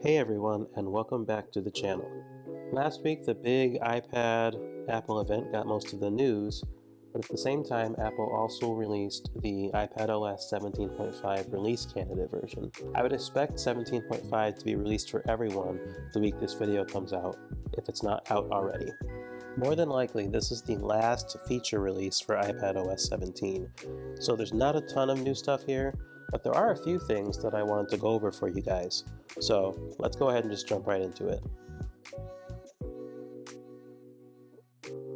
Hey everyone, and welcome back to the channel. Last week the big iPad Apple event got most of the news, but at the same time Apple also released the iPadOS 17.5 release candidate version. I would expect 17.5 to be released for everyone the week this video comes out, if it's not out already. More than likely, this is the last feature release for iPadOS 17, so there's not a ton of new stuff here, but there are a few things that I wanted to go over for you guys. So let's go ahead and just jump right into it.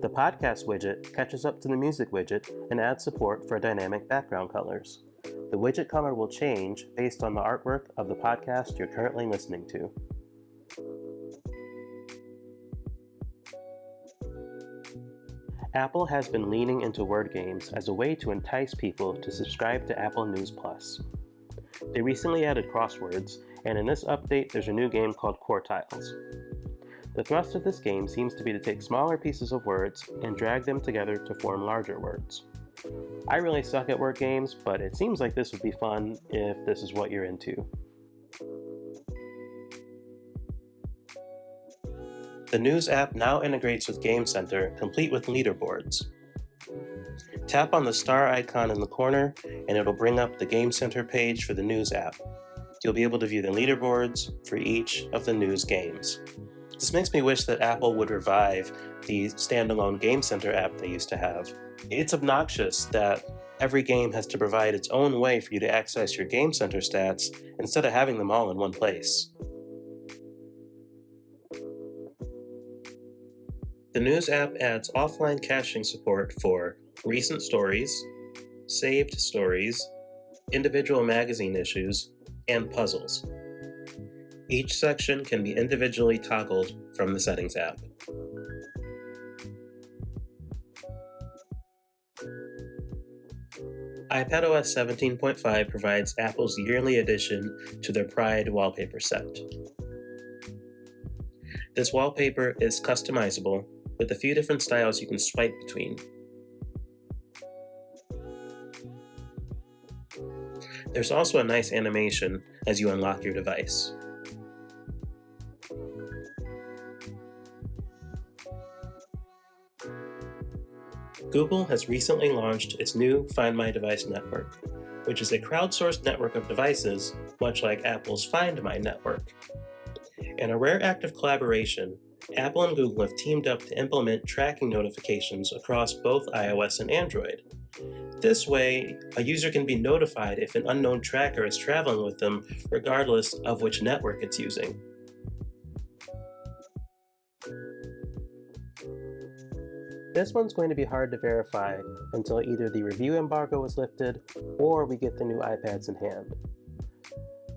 The podcast widget catches up to the music widget and adds support for dynamic background colors. The widget color will change based on the artwork of the podcast you're currently listening to. Apple has been leaning into word games as a way to entice people to subscribe to Apple News Plus. They recently added crosswords, and in this update there's a new game called Quartiles. The thrust of this game seems to be to take smaller pieces of words and drag them together to form larger words. I really suck at word games, but it seems like this would be fun if this is what you're into. The News app now integrates with Game Center, complete with leaderboards. Tap on the star icon in the corner and it'll bring up the Game Center page for the News app. You'll be able to view the leaderboards for each of the News games. This makes me wish that Apple would revive the standalone Game Center app they used to have. It's obnoxious that every game has to provide its own way for you to access your Game Center stats instead of having them all in one place. The News app adds offline caching support for recent stories, saved stories, individual magazine issues, and puzzles. Each section can be individually toggled from the Settings app. iPadOS 17.5 provides Apple's yearly addition to their Pride wallpaper set. This wallpaper is customizable with a few different styles you can swipe between. There's also a nice animation as you unlock your device. Google has recently launched its new Find My Device network, which is a crowdsourced network of devices, much like Apple's Find My network. In a rare act of collaboration, Apple and Google have teamed up to implement tracking notifications across both iOS and Android. This way, a user can be notified if an unknown tracker is traveling with them, regardless of which network it's using. This one's going to be hard to verify until either the review embargo is lifted or we get the new iPads in hand.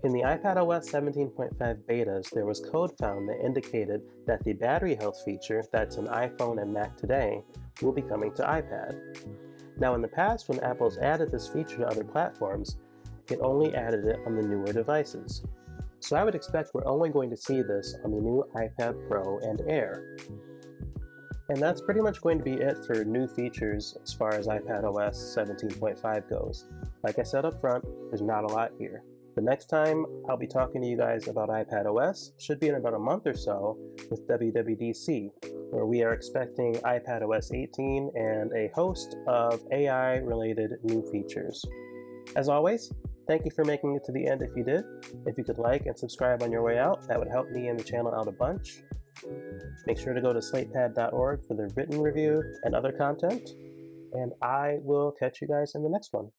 In the iPadOS 17.5 betas, there was code found that indicated that the battery health feature that's in iPhone and Mac today will be coming to iPad. Now in the past, when Apple's added this feature to other platforms, it only added it on the newer devices. So I would expect we're only going to see this on the new iPad Pro and Air. And that's pretty much going to be it for new features as far as iPadOS 17.5 goes. Like I said up front, there's not a lot here. The next time I'll be talking to you guys about iPadOS should be in about a month or so with WWDC, where we are expecting iPadOS 18 and a host of AI-related new features. As always, thank you for making it to the end if you did. If you could like and subscribe on your way out, that would help me and the channel out a bunch. Make sure to go to slatepad.org for the written review and other content, and I will catch you guys in the next one.